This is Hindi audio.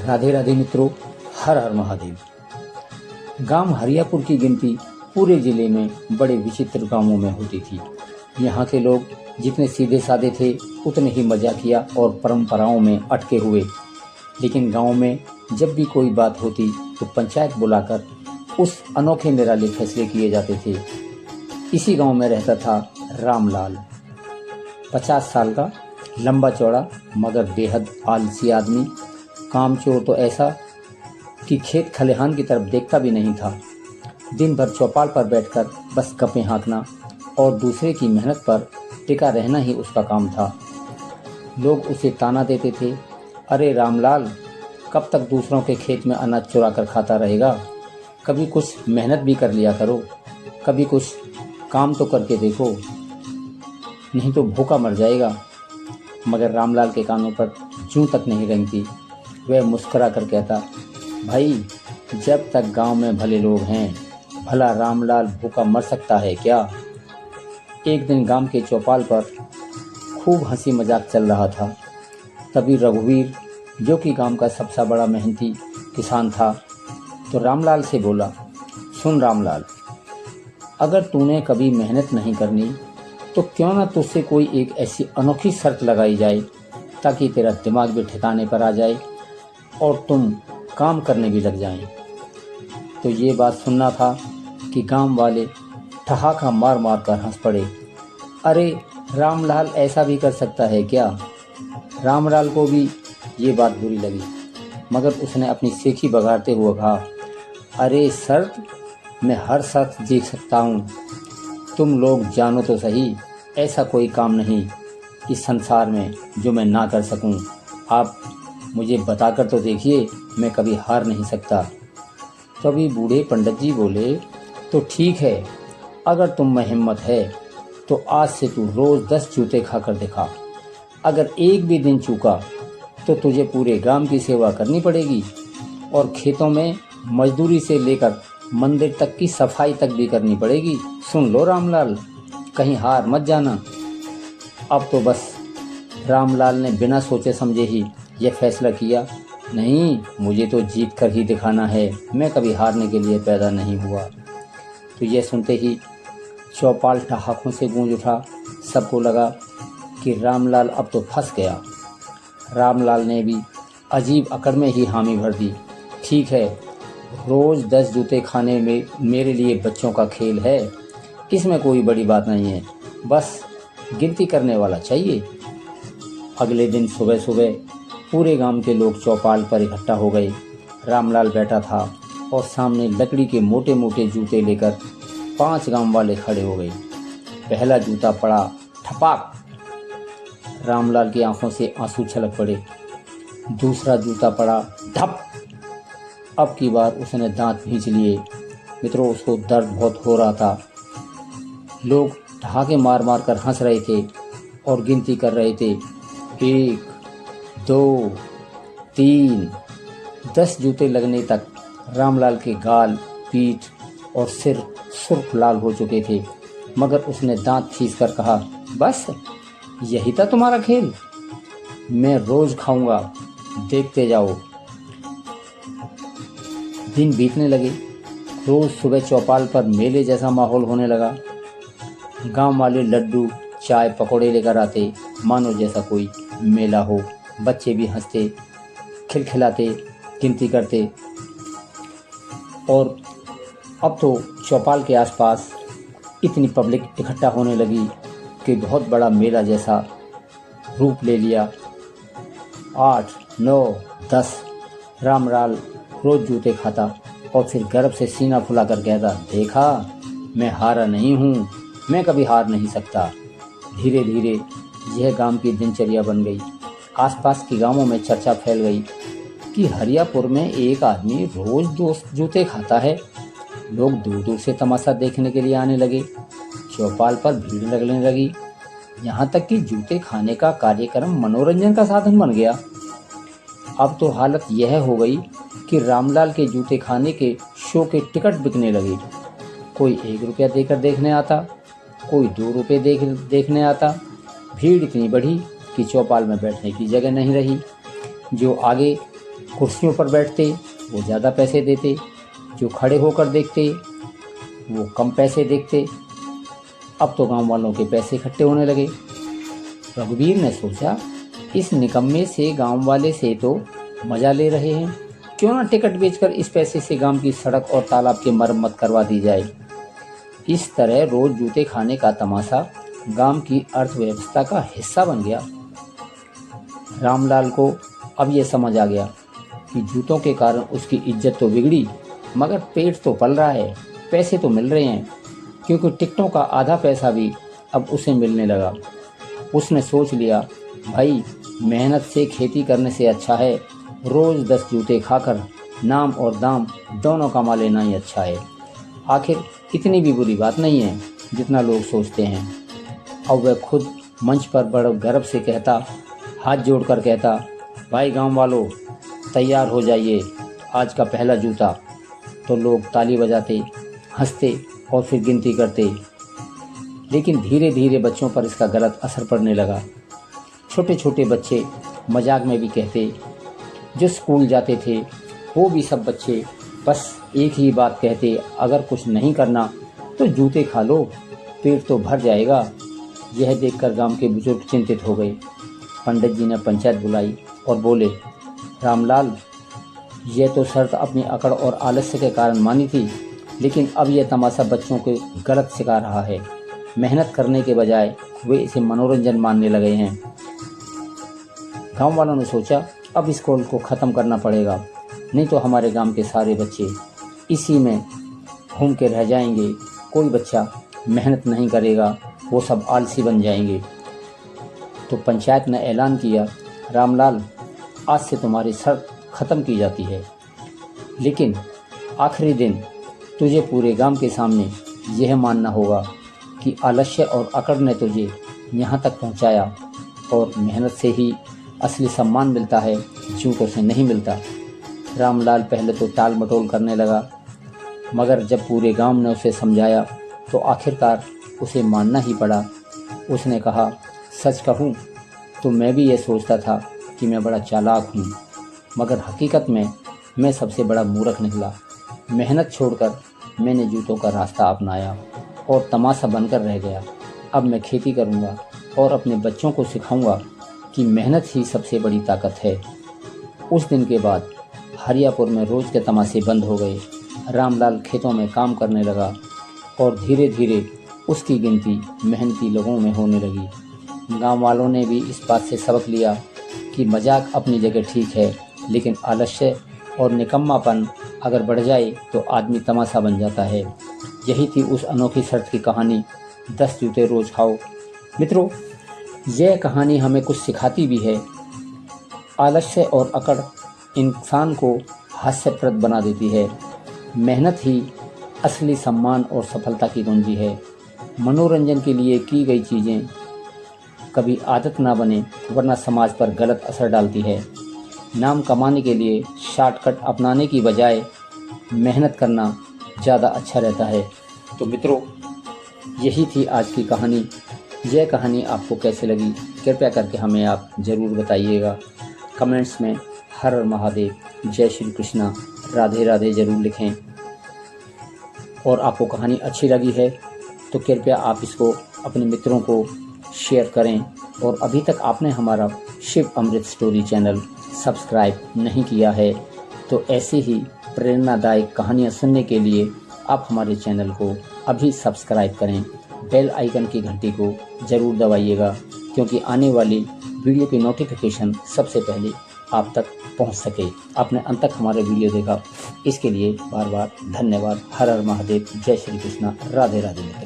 राधे राधे मित्रों, हर हर महादेव। गांव हरियापुर की गिनती पूरे जिले में बड़े विचित्र गांवों में होती थी। यहाँ के लोग जितने सीधे साधे थे उतने ही मजाकिया और परंपराओं में अटके हुए। लेकिन गांव में जब भी कोई बात होती तो पंचायत बुलाकर उस अनोखे निराले फैसले किए जाते थे। इसी गांव में रहता था रामलाल, 50 साल का, लंबा चौड़ा मगर बेहद आलसी आदमी। कामचोर तो ऐसा कि खेत खलिहान की तरफ देखता भी नहीं था। दिन भर चौपाल पर बैठकर बस गप्पे हाँकना और दूसरे की मेहनत पर टिका रहना ही उसका काम था। लोग उसे ताना देते थे, अरे रामलाल, कब तक दूसरों के खेत में अनाज चुरा कर खाता रहेगा? कभी कुछ मेहनत भी कर लिया करो, कभी कुछ काम तो करके देखो, नहीं तो भूखा मर जाएगा। मगर रामलाल के कानों पर जूं तक नहीं रेंगती। वह मुस्कुरा कर कहता, भाई, जब तक गांव में भले लोग हैं, भला रामलाल भूखा मर सकता है क्या? एक दिन गांव के चौपाल पर खूब हंसी मजाक चल रहा था। तभी रघुवीर, जो कि गांव का सबसे बड़ा मेहनती किसान था, तो रामलाल से बोला, सुन रामलाल, अगर तूने कभी मेहनत नहीं करनी तो क्यों ना तुझसे कोई एक ऐसी अनोखी शर्त लगाई जाए ताकि तेरा दिमाग भी ठिकाने पर आ जाए और तुम काम करने भी लग जाएं। तो ये बात सुनना था कि गांव वाले ठहाका मार मार कर हंस पड़े। अरे रामलाल ऐसा भी कर सकता है क्या? रामलाल को भी ये बात बुरी लगी, मगर उसने अपनी सेखी बघाड़ते हुए कहा, अरे शर्त, मैं हर शर्त देख सकता हूँ। तुम लोग जानो तो सही, ऐसा कोई काम नहीं इस संसार में जो मैं ना कर सकूँ। आप मुझे बताकर तो देखिए, मैं कभी हार नहीं सकता। तभी बूढ़े पंडित जी बोले, तो ठीक है, अगर तुम में हिम्मत है तो आज से तू रोज़ 10 जूते खाकर दिखा। अगर एक भी दिन चूका तो तुझे पूरे गांव की सेवा करनी पड़ेगी और खेतों में मजदूरी से लेकर मंदिर तक की सफाई तक भी करनी पड़ेगी। सुन लो रामलाल, कहीं हार मत जाना। अब तो बस रामलाल ने बिना सोचे समझे ही यह फैसला किया, नहीं, मुझे तो जीत कर ही दिखाना है, मैं कभी हारने के लिए पैदा नहीं हुआ। तो यह सुनते ही चौपाल ठहाकों से गूंज उठा। सबको लगा कि रामलाल अब तो फंस गया। रामलाल ने भी अजीब अकड़ में ही हामी भर दी, ठीक है, रोज़ 10 जूते खाने में मेरे लिए बच्चों का खेल है, इसमें कोई बड़ी बात नहीं है, बस गिनती करने वाला चाहिए। अगले दिन सुबह सुबह पूरे गांव के लोग चौपाल पर इकट्ठा हो गए। रामलाल बैठा था और सामने लकड़ी के मोटे मोटे जूते लेकर 5 गांव वाले खड़े हो गए। पहला जूता पड़ा ठपाक, रामलाल की आंखों से आंसू छलक पड़े। दूसरा जूता पड़ा धप, अब की बार उसने दांत भींच लिए। मित्रों, उसको दर्द बहुत हो रहा था। लोग ठहाके मार मार कर हंस रहे थे और गिनती कर रहे थे, 1, 2, 3, 10 जूते लगने तक रामलाल के गाल, पीठ और सिर सुर्ख लाल हो चुके थे। मगर उसने दांत खींच कर कहा, बस यही था तुम्हारा खेल? मैं रोज खाऊंगा, देखते जाओ। दिन बीतने लगे। रोज सुबह चौपाल पर मेले जैसा माहौल होने लगा। गांव वाले लड्डू, चाय, पकौड़े लेकर आते, मानो जैसा कोई मेला हो। बच्चे भी हंसते, खिलखिलाते, गिनती करते। और अब तो चौपाल के आसपास इतनी पब्लिक इकट्ठा होने लगी कि बहुत बड़ा मेला जैसा रूप ले लिया। 8, 9, 10 रामलाल रोज जूते खाता और फिर गर्व से सीना फुलाकर कहता, देखा, मैं हारा नहीं हूँ, मैं कभी हार नहीं सकता। धीरे धीरे यह गांव की दिनचर्या बन गई। आसपास के गांवों में चर्चा फैल गई कि हरियापुर में एक आदमी रोज 2 जूते खाता है। लोग दूर दूर से तमाशा देखने के लिए आने लगे। चौपाल पर भीड़ लगने लगी, यहाँ तक कि जूते खाने का कार्यक्रम मनोरंजन का साधन बन गया। अब तो हालत यह हो गई कि रामलाल के जूते खाने के शो के टिकट बिकने लगे। कोई 1 रुपया देकर देखने आता, कोई 2 रुपये देखने आता। भीड़ इतनी बढ़ी कि चौपाल में बैठने की जगह नहीं रही। जो आगे कुर्सियों पर बैठते वो ज़्यादा पैसे देते, जो खड़े होकर देखते वो कम पैसे देखते। अब तो गांव वालों के पैसे इकट्ठे होने लगे। रघुवीर ने सोचा, इस निकम्मे से गांव वाले से तो मज़ा ले रहे हैं, क्यों ना टिकट बेचकर इस पैसे से गांव की सड़क और तालाब की मरम्मत करवा दी जाए। इस तरह रोज जूते खाने का तमाशा गांव की अर्थव्यवस्था का हिस्सा बन गया। रामलाल को अब यह समझ आ गया कि जूतों के कारण उसकी इज्जत तो बिगड़ी, मगर पेट तो पल रहा है, पैसे तो मिल रहे हैं, क्योंकि टिकटों का आधा पैसा भी अब उसे मिलने लगा। उसने सोच लिया, भाई मेहनत से खेती करने से अच्छा है रोज़ 10 जूते खाकर नाम और दाम दोनों कमा लेना ही अच्छा है। आखिर इतनी भी बुरी बात नहीं है जितना लोग सोचते हैं। अब वह खुद मंच पर बड़े गर्व से कहता, हाथ जोड़कर कहता, भाई गांव वालों तैयार हो जाइए, आज का पहला जूता। तो लोग ताली बजाते, हंसते और फिर गिनती करते। लेकिन धीरे धीरे बच्चों पर इसका गलत असर पड़ने लगा। छोटे छोटे बच्चे मजाक में भी कहते, जो स्कूल जाते थे वो भी सब बच्चे बस एक ही बात कहते, अगर कुछ नहीं करना तो जूते खा लो, पेट तो भर जाएगा। यह देखकर गांव के बुजुर्ग चिंतित हो गए। पंडित जी ने पंचायत बुलाई और बोले, रामलाल, यह तो शर्त अपनी अकड़ और आलस्य के कारण मानी थी, लेकिन अब यह तमाशा बच्चों को गलत सिखा रहा है। मेहनत करने के बजाय वे इसे मनोरंजन मानने लगे हैं। गांव वालों ने सोचा, अब इस खेल को ख़त्म करना पड़ेगा, नहीं तो हमारे गांव के सारे बच्चे इसी में घूम के रह जाएंगे। कोई बच्चा मेहनत नहीं करेगा, वो सब आलसी बन जाएंगे। तो पंचायत ने ऐलान किया, रामलाल, आज से तुम्हारी शर्त ख़त्म की जाती है, लेकिन आखिरी दिन तुझे पूरे गांव के सामने यह मानना होगा कि आलस्य और अकड़ ने तुझे यहाँ तक पहुँचाया, और मेहनत से ही असली सम्मान मिलता है, जूतों से नहीं मिलता। रामलाल पहले तो टाल मटोल करने लगा, मगर जब पूरे गांव ने उसे समझाया तो आखिरकार उसे मानना ही पड़ा। उसने कहा, सच कहूँ तो मैं भी ये सोचता था कि मैं बड़ा चालाक हूँ, मगर हकीकत में मैं सबसे बड़ा मूर्ख निकला। मेहनत छोड़कर मैंने जूतों का रास्ता अपनाया और तमाशा बनकर रह गया। अब मैं खेती करूँगा और अपने बच्चों को सिखाऊंगा कि मेहनत ही सबसे बड़ी ताकत है। उस दिन के बाद हरियापुर में रोज़ के तमाशे बंद हो गए। रामलाल खेतों में काम करने लगा और धीरे धीरे उसकी गिनती मेहनती लोगों में होने लगी। गांव वालों ने भी इस बात से सबक लिया कि मजाक अपनी जगह ठीक है, लेकिन आलस्य और निकम्मापन अगर बढ़ जाए तो आदमी तमाशा बन जाता है। यही थी उस अनोखी शर्त की कहानी, 10 जूते रोज़ खाओ। मित्रों, यह कहानी हमें कुछ सिखाती भी है। आलस्य और अकड़ इंसान को हास्यप्रद बना देती है। मेहनत ही असली सम्मान और सफलता की कुंजी है। मनोरंजन के लिए की गई चीज़ें कभी आदत ना बने, वरना समाज पर गलत असर डालती है। नाम कमाने के लिए शॉर्टकट अपनाने की बजाय मेहनत करना ज़्यादा अच्छा रहता है। तो मित्रों, यही थी आज की कहानी। यह कहानी आपको कैसे लगी कृपया करके हमें आप ज़रूर बताइएगा। कमेंट्स में हर हर महादेव, जय श्री कृष्णा, राधे राधे ज़रूर लिखें। और आपको कहानी अच्छी लगी है तो कृपया आप इसको अपने मित्रों को शेयर करें। और अभी तक आपने हमारा शिव अमृत स्टोरी चैनल सब्सक्राइब नहीं किया है तो ऐसी ही प्रेरणादायक कहानियाँ सुनने के लिए आप हमारे चैनल को अभी सब्सक्राइब करें। बेल आइकन की घंटी को ज़रूर दबाइएगा, क्योंकि आने वाली वीडियो की नोटिफिकेशन सबसे पहले आप तक पहुंच सके। आपने अंत तक हमारे वीडियो देखा, इसके लिए बार बार धन्यवाद। हर हर महादेव, जय श्री कृष्णा, राधे राधे।